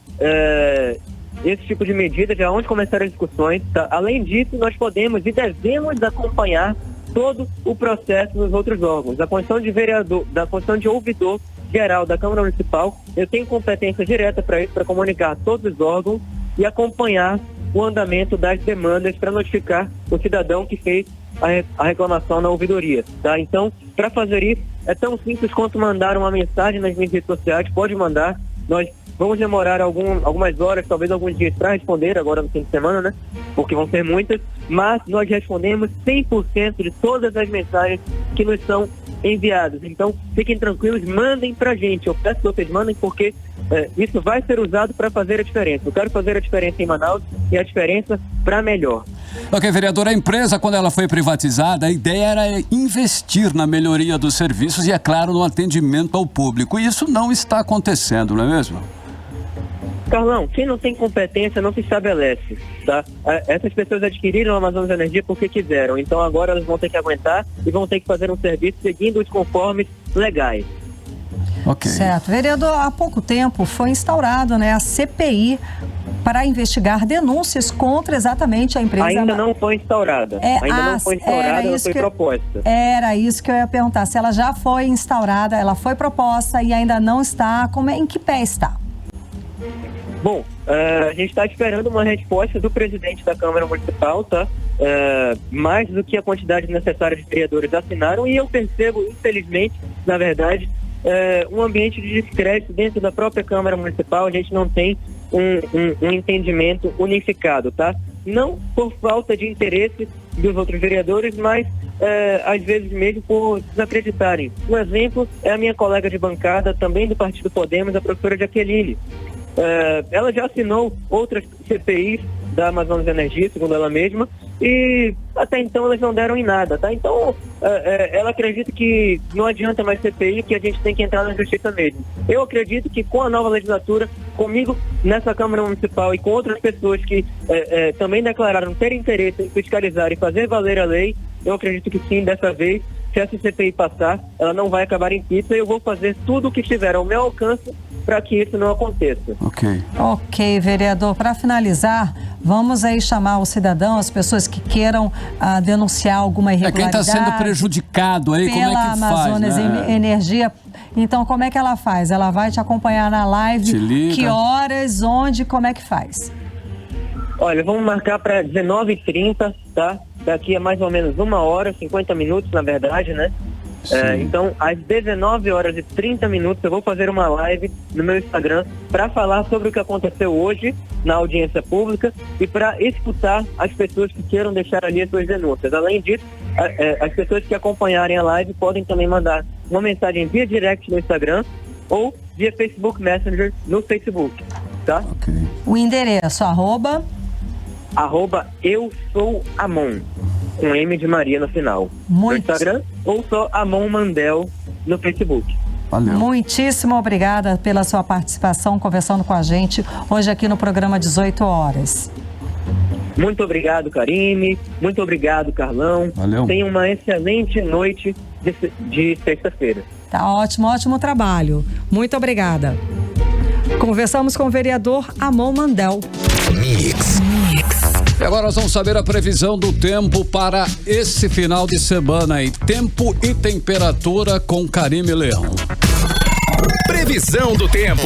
Esse tipo de medida, já onde começaram as discussões, tá? Além disso, nós podemos e devemos acompanhar todo o processo nos outros órgãos. Da condição de vereador, da condição de ouvidor geral da Câmara Municipal, eu tenho competência direta para isso, para comunicar a todos os órgãos e acompanhar o andamento das demandas para notificar o cidadão que fez a reclamação na ouvidoria, tá? Então, para fazer isso, é tão simples quanto mandar uma mensagem nas minhas redes sociais, pode mandar. Nós vamos demorar algumas horas, talvez alguns dias para responder, agora no fim de semana, né? Porque vão ser muitas, mas nós respondemos 100% de todas as mensagens que nos são enviadas. Então, fiquem tranquilos, mandem pra gente. Eu peço que vocês mandem porque isso vai ser usado para fazer a diferença. Eu quero fazer a diferença em Manaus e a diferença para melhor. Ok, vereador, a empresa, quando ela foi privatizada, a ideia era investir na melhoria dos serviços e, é claro, no atendimento ao público. E isso não está acontecendo, não é mesmo? Carlão, quem não tem competência não se estabelece, tá? Essas pessoas adquiriram a Amazonas Energia porque quiseram, então agora elas vão ter que aguentar e vão ter que fazer um serviço seguindo os conformes legais. Ok. Certo. Vereador, há pouco tempo foi instaurado, né, a CPI para investigar denúncias contra exatamente a empresa. Ainda não foi instaurada. Ela foi proposta. Era isso que eu ia perguntar. Se ela já foi instaurada, ela foi proposta e ainda não está, em que pé está? Bom, a gente está esperando uma resposta do presidente da Câmara Municipal, tá? Mais do que a quantidade necessária de vereadores assinaram, e eu percebo, infelizmente, na verdade, um ambiente de descrédito dentro da própria Câmara Municipal. A gente não tem um entendimento unificado, tá? Não por falta de interesse dos outros vereadores, mas às vezes mesmo por desacreditarem. Um exemplo é a minha colega de bancada, também do Partido Podemos, a professora Jaqueline. Ela já assinou outras CPIs da Amazonas Energia, segundo ela mesma, e até então elas não deram em nada, tá? Então, ela acredita que não adianta mais CPI, que a gente tem que entrar na justiça mesmo. Eu acredito que com a nova legislatura, comigo nessa Câmara Municipal e com outras pessoas que também declararam ter interesse em fiscalizar e fazer valer a lei, eu acredito que sim, dessa vez, se essa CPI passar, ela não vai acabar em pizza, e eu vou fazer tudo o que estiver ao meu alcance para que isso não aconteça. Ok, vereador. Para finalizar, vamos aí chamar o cidadão, as pessoas que queiram denunciar alguma irregularidade. Quem está sendo prejudicado aí, como é que faz? Pela Amazonas Energia. Então, como é que ela faz? Ela vai te acompanhar na live? Te liga. Que horas, onde, como é que faz? Olha, vamos marcar para 19h30, tá? Daqui a mais ou menos 1 hora, 50 minutos, na verdade, né? Então, às 19h30 eu vou fazer uma live no meu Instagram para falar sobre o que aconteceu hoje na audiência pública e para escutar as pessoas que queiram deixar ali as suas denúncias. Além disso, as pessoas que acompanharem a live podem também mandar uma mensagem via direct no Instagram ou via Facebook Messenger no Facebook, tá? O endereço, @... eu sou Amon, com M de Maria no final. No Instagram, ou só Amon Mandel no Facebook. Valeu. Muitíssimo obrigada pela sua participação, conversando com a gente hoje aqui no programa 18 horas. Muito obrigado, Karine. Muito obrigado, Carlão. Valeu. Tenha uma excelente noite de sexta-feira. Tá ótimo, ótimo trabalho. Muito obrigada. Conversamos com o vereador Amon Mandel. E agora nós vamos saber a previsão do tempo para esse final de semana aí. Tempo e temperatura com Karime Leão. Previsão do tempo.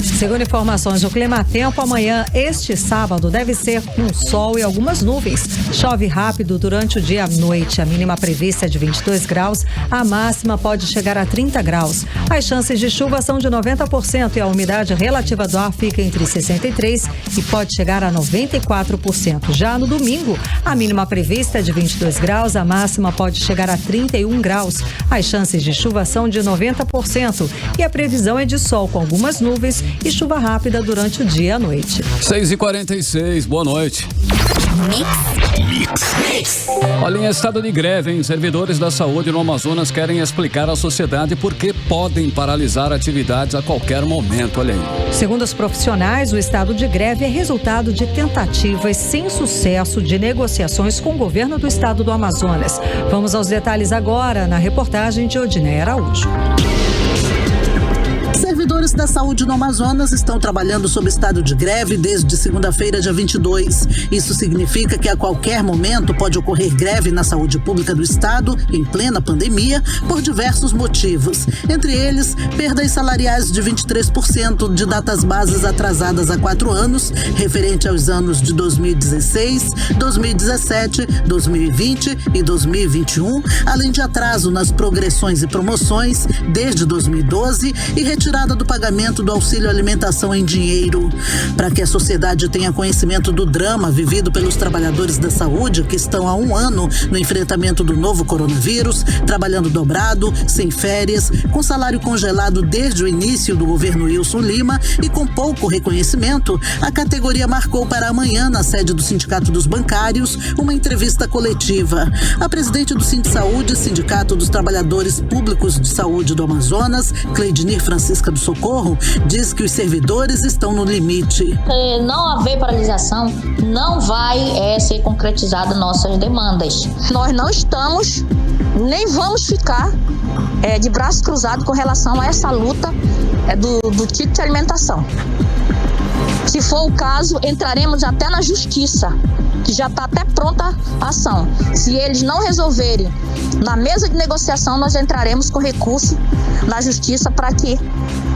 Segundo informações do Climatempo, amanhã, este sábado, deve ser com sol e algumas nuvens. Chove rápido durante o dia e a noite. A mínima prevista é de 22 graus, a máxima pode chegar a 30 graus. As chances de chuva são de 90% e a umidade relativa do ar fica entre 63% e pode chegar a 94%. Já no domingo, a mínima prevista é de 22 graus, a máxima pode chegar a 31 graus. As chances de chuva são de 90% e a previsão é de sol com algumas nuvens e chuva rápida durante o dia e a noite. 6h46, boa noite. Olha, em estado de greve, hein? Servidores da saúde no Amazonas querem explicar à sociedade por que podem paralisar atividades a qualquer momento, olha aí. Segundo os profissionais, o estado de greve é resultado de tentativas sem sucesso de negociações com o governo do estado do Amazonas. Vamos aos detalhes agora na reportagem de Odineia Araújo. Servidores da saúde no Amazonas estão trabalhando sob estado de greve desde segunda-feira, dia 22. Isso significa que a qualquer momento pode ocorrer greve na saúde pública do estado, em plena pandemia, por diversos motivos. Entre eles, perdas salariais de 23% de datas bases atrasadas há 4 anos, referente aos anos de 2016, 2017, 2020 e 2021, além de atraso nas progressões e promoções desde 2012 e retirada do pagamento do auxílio alimentação em dinheiro. Para que a sociedade tenha conhecimento do drama vivido pelos trabalhadores da saúde que estão há 1 ano no enfrentamento do novo coronavírus, trabalhando dobrado, sem férias, com salário congelado desde o início do governo Wilson Lima e com pouco reconhecimento, a categoria marcou para amanhã, na sede do Sindicato dos Bancários, uma entrevista coletiva. A presidente do Sindsaúde, Sindicato dos Trabalhadores Públicos de Saúde do Amazonas, Cleidinir Francisca do Socorro, diz que os servidores estão no limite. Não haver paralisação, não vai ser concretizado nossas demandas. Nós não estamos, nem vamos ficar de braços cruzados com relação a essa luta do título de alimentação. Se for o caso, entraremos até na justiça, que já está até pronta a ação. Se eles não resolverem na mesa de negociação, nós entraremos com recurso na justiça para que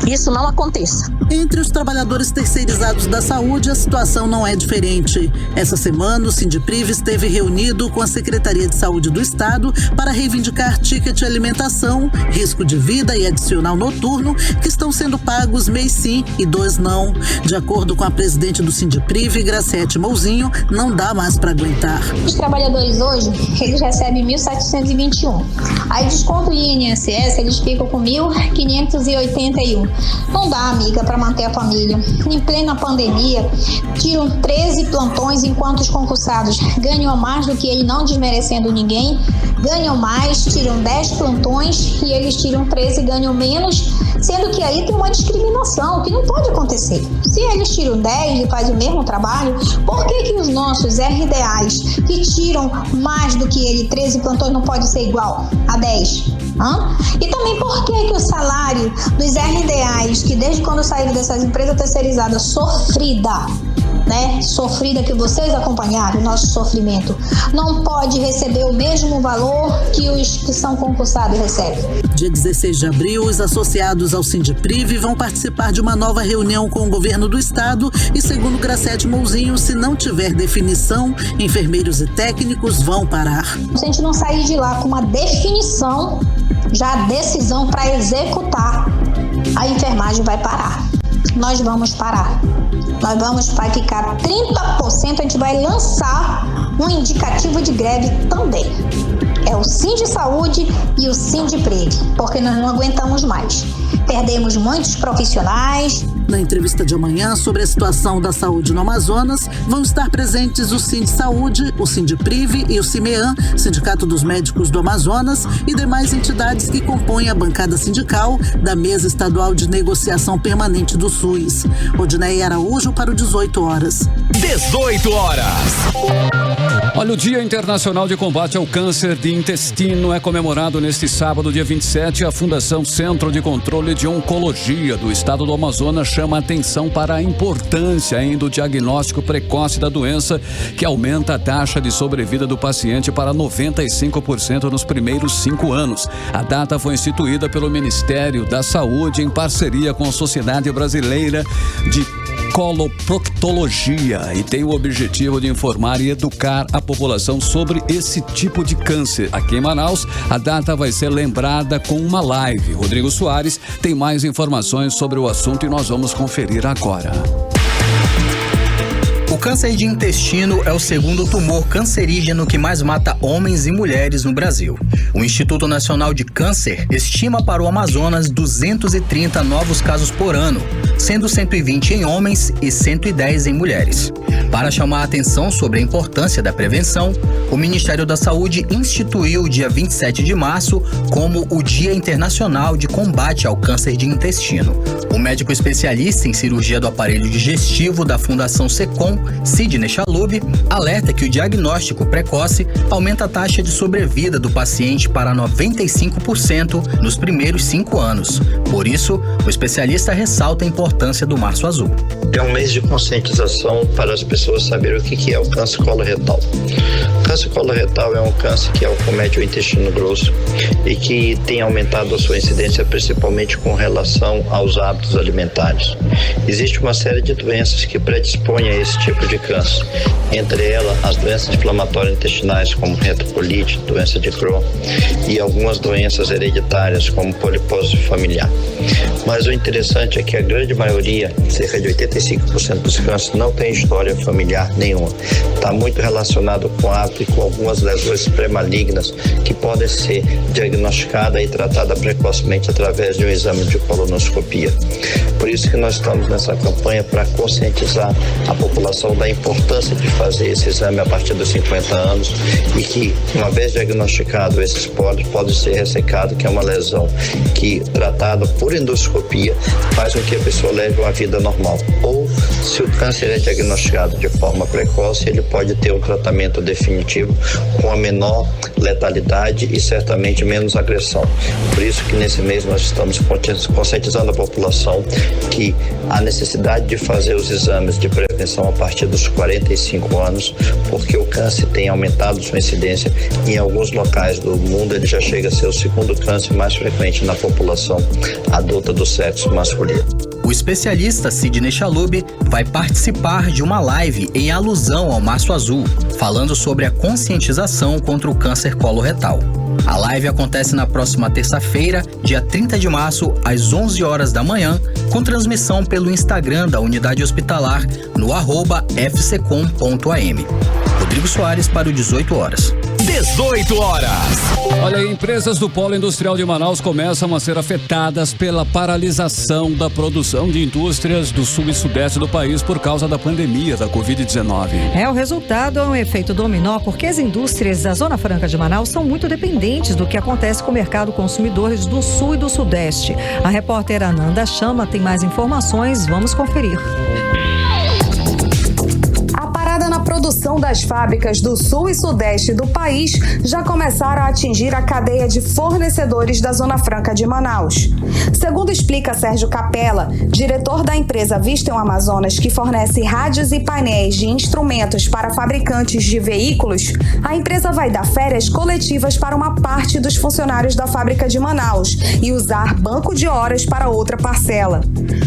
isso não aconteça. Entre os trabalhadores terceirizados da saúde, a situação não é diferente. Essa semana, o Sindipriv esteve reunido com a Secretaria de Saúde do Estado para reivindicar ticket de alimentação, risco de vida e adicional noturno, que estão sendo pagos mês sim e 2 não. De acordo com a presidente do Sindipriv, Graciete Mouzinho, não dá mais para aguentar. Os trabalhadores hoje, eles recebem 1.721. Aí desconto em INSS, eles ficam com 1.581. cheio. Não dá, amiga, para manter a família. Em plena pandemia, tiram 13 plantões enquanto os concursados ganham mais do que ele, não desmerecendo ninguém, ganham mais, tiram 10 plantões e eles tiram 13 e ganham menos, sendo que aí tem uma discriminação que não pode acontecer. Se eles tiram 10 e fazem o mesmo trabalho, por que os nossos RDAs que tiram mais do que ele, 13 plantões, não pode ser igual a 10? E também por que o salário dos RDAs, que desde quando saíram dessas empresas terceirizadas, sofrida que vocês acompanharam, o nosso sofrimento, não pode receber o mesmo valor que os que são concursados recebem? Dia 16 de abril, os associados ao Sindipriv vão participar de uma nova reunião com o governo do estado e, segundo Gracete Mouzinho, se não tiver definição, enfermeiros e técnicos vão parar. Se a gente não sair de lá com uma definição, já decisão para executar, a enfermagem vai parar. Nós vamos parar. Vai ficar 30%, a gente vai lançar um indicativo de greve também. É o Sindisaúde e o Sindiprev, porque nós não aguentamos mais. Perdemos muitos profissionais. Na entrevista de amanhã sobre a situação da saúde no Amazonas, vão estar presentes o Sindisaúde, o Sindipriv e o CIMEAN, Sindicato dos Médicos do Amazonas, e demais entidades que compõem a bancada sindical da Mesa Estadual de Negociação Permanente do SUS. Odinei Araújo para o 18 horas. 18 horas. Olha, o Dia Internacional de Combate ao Câncer de Intestino é comemorado neste sábado, dia 27. A Fundação Centro de Controle de Oncologia do Estado do Amazonas chama atenção para a importância do diagnóstico precoce da doença, que aumenta a taxa de sobrevida do paciente para 95% nos primeiros 5 anos. A data foi instituída pelo Ministério da Saúde em parceria com a Sociedade Brasileira de Coloproctologia e tem o objetivo de informar e educar a população sobre esse tipo de câncer. Aqui em Manaus, a data vai ser lembrada com uma live. Rodrigo Soares tem mais informações sobre o assunto e nós vamos conferir agora. O câncer de intestino é o segundo tumor cancerígeno que mais mata homens e mulheres no Brasil. O Instituto Nacional de Câncer estima para o Amazonas 230 novos casos por ano, sendo 120 em homens e 110 em mulheres. Para chamar a atenção sobre a importância da prevenção, o Ministério da Saúde instituiu o dia 27 de março como o Dia Internacional de Combate ao Câncer de Intestino. O médico especialista em cirurgia do aparelho digestivo da Fundação SECOM, Sidney Chalub, alerta que o diagnóstico precoce aumenta a taxa de sobrevida do paciente para 95% nos primeiros 5 anos. Por isso, o especialista ressalta a importância do Março Azul. É um mês de conscientização para as pessoas saberem o que é o câncer coloretal. O câncer coloretal é um câncer que acomete o intestino grosso e que tem aumentado a sua incidência principalmente com relação aos hábitos alimentares. Existe uma série de doenças que predispõem a esse tipo de câncer, entre elas as doenças inflamatórias intestinais como retocolite, doença de Crohn e algumas doenças hereditárias como polipose familiar. Mas o interessante é que a grande maioria, cerca de 85% dos cânceres, não tem história familiar nenhuma. Está muito relacionado com hábito e com algumas lesões pré-malignas que podem ser diagnosticadas e tratadas precocemente através de um exame de colonoscopia. Por isso que nós estamos nessa campanha para conscientizar a população da importância de fazer esse exame a partir dos 50 anos e que, uma vez diagnosticado esses pólitos, pode ser ressecado, que é uma lesão que, tratada por endoscopia, faz com que a pessoa leve uma vida normal. Ou, se o câncer é diagnosticado de forma precoce, ele pode ter um tratamento definitivo com a menor letalidade e certamente menos agressão. Por isso que nesse mês nós estamos conscientizando a população que há necessidade de fazer os exames de prevenção a partir dos 45 anos, porque o câncer tem aumentado sua incidência e em alguns locais do mundo ele já chega a ser o segundo câncer mais frequente na população adulta do sexo masculino. O especialista Sidney Chalub vai participar de uma live em alusão ao Março Azul, falando sobre a conscientização contra o câncer coloretal. A live acontece na próxima terça-feira, dia 30 de março, às 11 horas da manhã, com transmissão pelo Instagram da unidade hospitalar no @fsecom.am. Rodrigo Soares para o 18 horas. 18 horas. Olha aí, empresas do Polo Industrial de Manaus começam a ser afetadas pela paralisação da produção de indústrias do sul e sudeste do país por causa da pandemia da Covid-19. O resultado é um efeito dominó, porque as indústrias da Zona Franca de Manaus são muito dependentes do que acontece com o mercado consumidores do sul e do sudeste. A repórter Ananda Chama tem mais informações, vamos conferir. Na produção das fábricas do sul e sudeste do país já começaram a atingir a cadeia de fornecedores da Zona Franca de Manaus. Segundo explica Sérgio Capella, diretor da empresa Vistem Amazonas, que fornece rádios e painéis de instrumentos para fabricantes de veículos, a empresa vai dar férias coletivas para uma parte dos funcionários da fábrica de Manaus e usar banco de horas para outra parcela.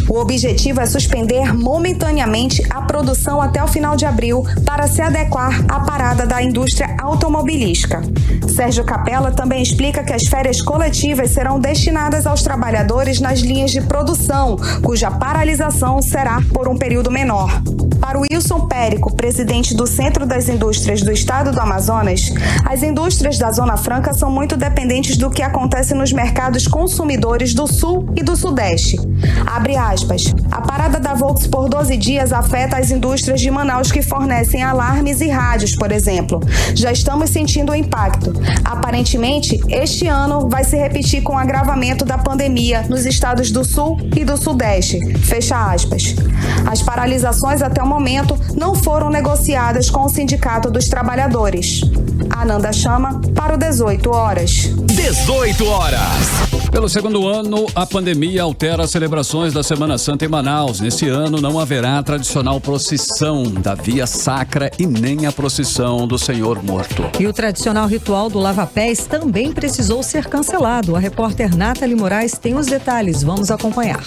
O objetivo é suspender momentaneamente a produção até o final de abril para se adequar à parada da indústria automobilística. Sérgio Capella também explica que as férias coletivas serão destinadas aos trabalhadores nas linhas de produção, cuja paralisação será por um período menor. Para o Wilson Périco, presidente do Centro das Indústrias do Estado do Amazonas, as indústrias da Zona Franca são muito dependentes do que acontece nos mercados consumidores do Sul e do Sudeste. Abre aspas. A parada da Volks por 12 dias afeta as indústrias de Manaus que fornecem alarmes e rádios, por exemplo. Já estamos sentindo o impacto. Aparentemente, este ano vai se repetir com o agravamento da pandemia nos estados do Sul e do Sudeste. Fecha aspas. As paralisações até o momento não foram negociadas com o Sindicato dos Trabalhadores. Ananda Chama para o 18 horas. 18 horas. Pelo segundo ano, a pandemia altera as celebrações da Semana Santa em Manaus. Neste ano, não haverá a tradicional procissão da Via Sacra e nem a procissão do Senhor Morto. E o tradicional ritual do lava-pés também precisou ser cancelado. A repórter Nathalie Moraes tem os detalhes. Vamos acompanhar.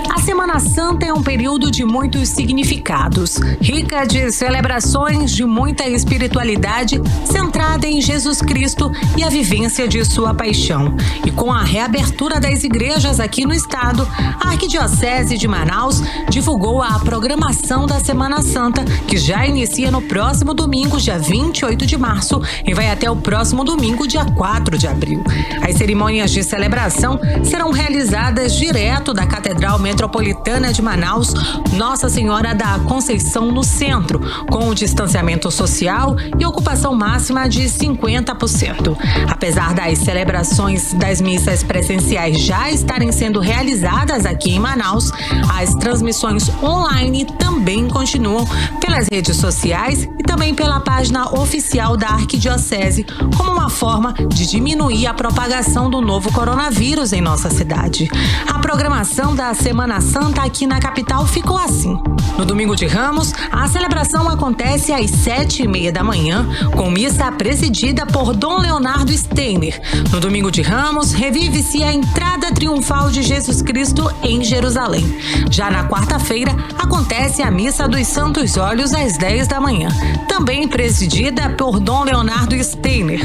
A Semana Santa é um período de muitos significados, rica de celebrações, de muita espiritualidade, centrada em Jesus Cristo e a vivência de sua paixão. E com a reabertura das igrejas aqui no estado, a Arquidiocese de Manaus divulgou a programação da Semana Santa, que já inicia no próximo domingo, dia 28 de março, e vai até o próximo domingo, dia 4 de abril. As cerimônias de celebração serão realizadas direto da Catedral Metropolitana de Manaus, Nossa Senhora da Conceição, no centro, com o distanciamento social e ocupação máxima de 50%. Apesar das celebrações das missas presenciais já estarem sendo realizadas aqui em Manaus, as transmissões online também continuam pelas redes sociais e também pela página oficial da Arquidiocese, como uma forma de diminuir a propagação do novo coronavírus em nossa cidade. A programação da Semana Santa aqui na capital ficou assim. No domingo de Ramos, a celebração acontece às 7h30 da manhã, com missa presidida por Dom Leonardo Steiner. No domingo de Ramos, revive-se a entrada triunfal de Jesus Cristo em Jerusalém. Já na quarta-feira, acontece a missa dos Santos Olhos às 10 da manhã, também presidida por Dom Leonardo Steiner,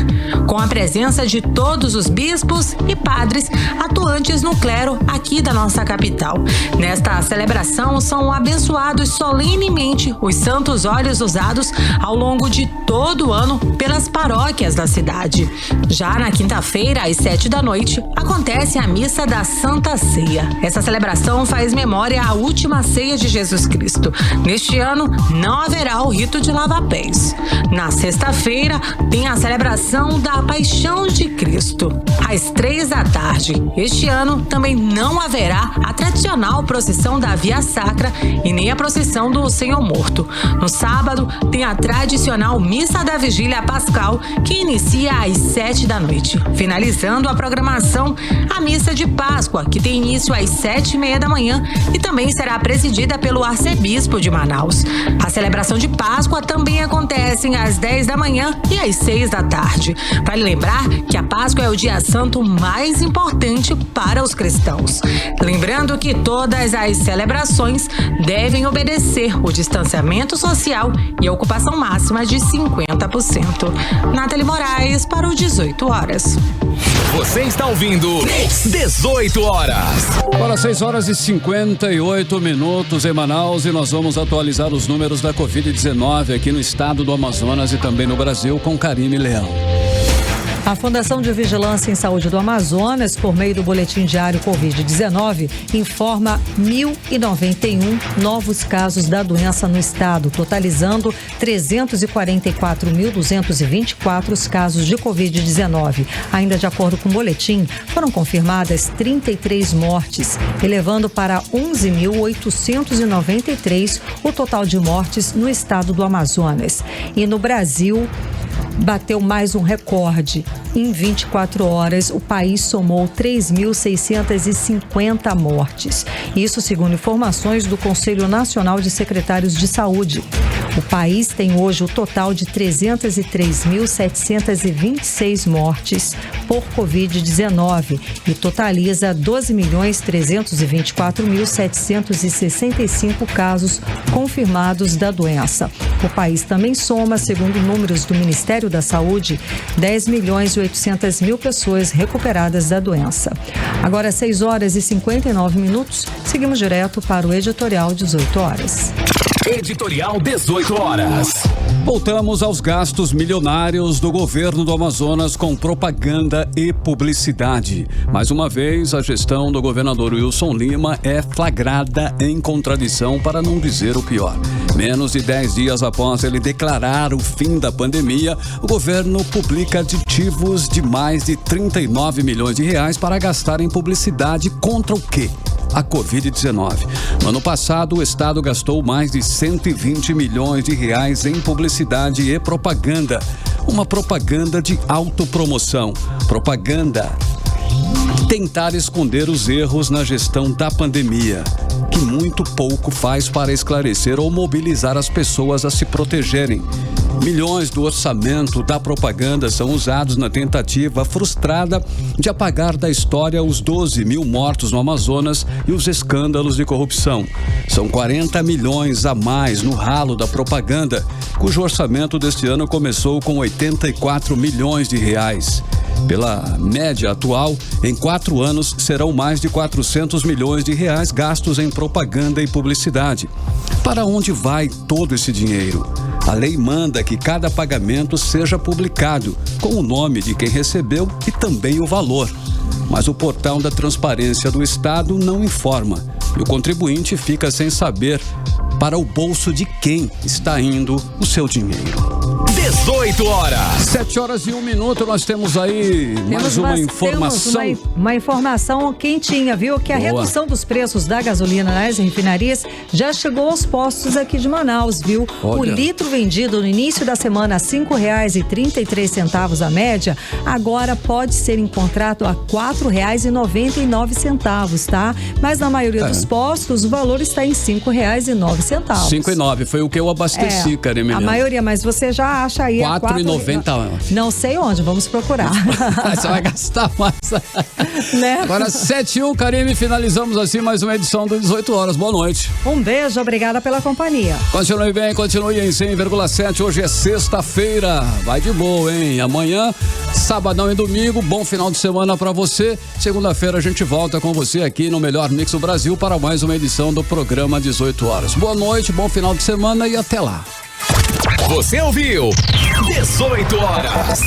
com a presença de todos os bispos e padres atuantes no clero aqui da nossa capital. Nesta celebração são abençoados solenemente os santos óleos usados ao longo de todo o ano pelas paróquias da cidade. Já na quinta-feira, às 7 da noite, acontece a missa da Santa Ceia. Essa celebração faz memória à última ceia de Jesus Cristo. Neste ano, não haverá o rito de lava-pés. Na sexta-feira, tem a celebração da Paixão de Cristo, às 3 da tarde. Este ano, também não haverá a tradicional procissão da Via Sacra e nem a procissão do Senhor Morto. No sábado, tem a tradicional Missa da Vigília Pascal, que inicia às 7 da noite. Finalizando a programação, a Missa de Páscoa, que tem início às 7h30 da manhã e também será presidida pelo arcebispo de Manaus. A celebração de Páscoa também acontece às 10 da manhã e às 6 da tarde. Vale lembrar que a Páscoa é o dia santo mais importante para os cristãos. Lembrando que todas as celebrações devem obedecer o distanciamento social e a ocupação máxima de 50%. Nathalie Moraes para o 18 horas. Você está ouvindo 18 horas. Agora 6 horas e 58 minutos em Manaus e nós vamos atualizar os números da Covid-19 aqui no estado do Amazonas e também no Brasil com Karime Leão. A Fundação de Vigilância em Saúde do Amazonas, por meio do Boletim Diário Covid-19, informa 1.091 novos casos da doença no estado, totalizando 344.224 casos de Covid-19. Ainda de acordo com o boletim, foram confirmadas 33 mortes, elevando para 11.893 o total de mortes no estado do Amazonas. E no Brasil, bateu mais um recorde. Em 24 horas, o país somou 3.650 mortes. Isso segundo informações do Conselho Nacional de Secretários de Saúde. O país tem hoje o total de 303.726 mortes por Covid-19 e totaliza 12.324.765 casos confirmados da doença. O país também soma, segundo números do Ministério da Saúde, 10.800.000 pessoas recuperadas da doença. Agora 6 horas e 59 minutos, seguimos direto para o editorial 18 horas. Editorial 18 horas. Voltamos aos gastos milionários do governo do Amazonas com propaganda e publicidade. Mais uma vez, a gestão do governador Wilson Lima é flagrada em contradição, para não dizer o pior. Menos de 10 dias após ele declarar o fim da pandemia, o governo publica aditivos de mais de 39 milhões de reais para gastar em publicidade contra o quê? A Covid-19. No ano passado, o Estado gastou mais de 120 milhões de reais em publicidade e propaganda. Uma propaganda de autopromoção. Propaganda. Tentar esconder os erros na gestão da pandemia, que muito pouco faz para esclarecer ou mobilizar as pessoas a se protegerem. Milhões do orçamento da propaganda são usados na tentativa frustrada de apagar da história os 12 mil mortos no Amazonas e os escândalos de corrupção. São 40 milhões a mais no ralo da propaganda, cujo orçamento deste ano começou com 84 milhões de reais. Pela média atual, em 4 anos serão mais de 400 milhões de reais gastos em propaganda e publicidade. Para onde vai todo esse dinheiro? A lei manda que cada pagamento seja publicado, com o nome de quem recebeu e também o valor. Mas o portal da Transparência do Estado não informa e o contribuinte fica sem saber para o bolso de quem está indo o seu dinheiro. 18 horas. 7 horas e 1 minuto, nós temos aí mais uma informação. Uma informação quentinha, viu? Que a redução dos preços da gasolina nas refinarias já chegou aos postos aqui de Manaus, viu? Olha. O litro vendido no início da semana a R$ 5,33 a média, agora pode ser encontrado a R$ 4,99, tá? Mas na maioria dos postos o valor está em R$ 5,09. 5,09 foi o que eu abasteci, Karime. A maioria, mas você já acha aí 4,90. Não sei onde, vamos procurar. Você vai gastar mais. Né? Agora 7h01, Karime, finalizamos assim mais uma edição do 18 horas. Boa noite. Um beijo, obrigada pela companhia. Continue bem, continue em 100,7. Hoje é sexta-feira. Vai de boa, hein? Amanhã, sabadão e domingo, bom final de semana pra você. Segunda-feira a gente volta com você aqui no Melhor Mix do Brasil para mais uma edição do programa 18 horas. Boa noite, bom final de semana e até lá. Você ouviu 18 horas.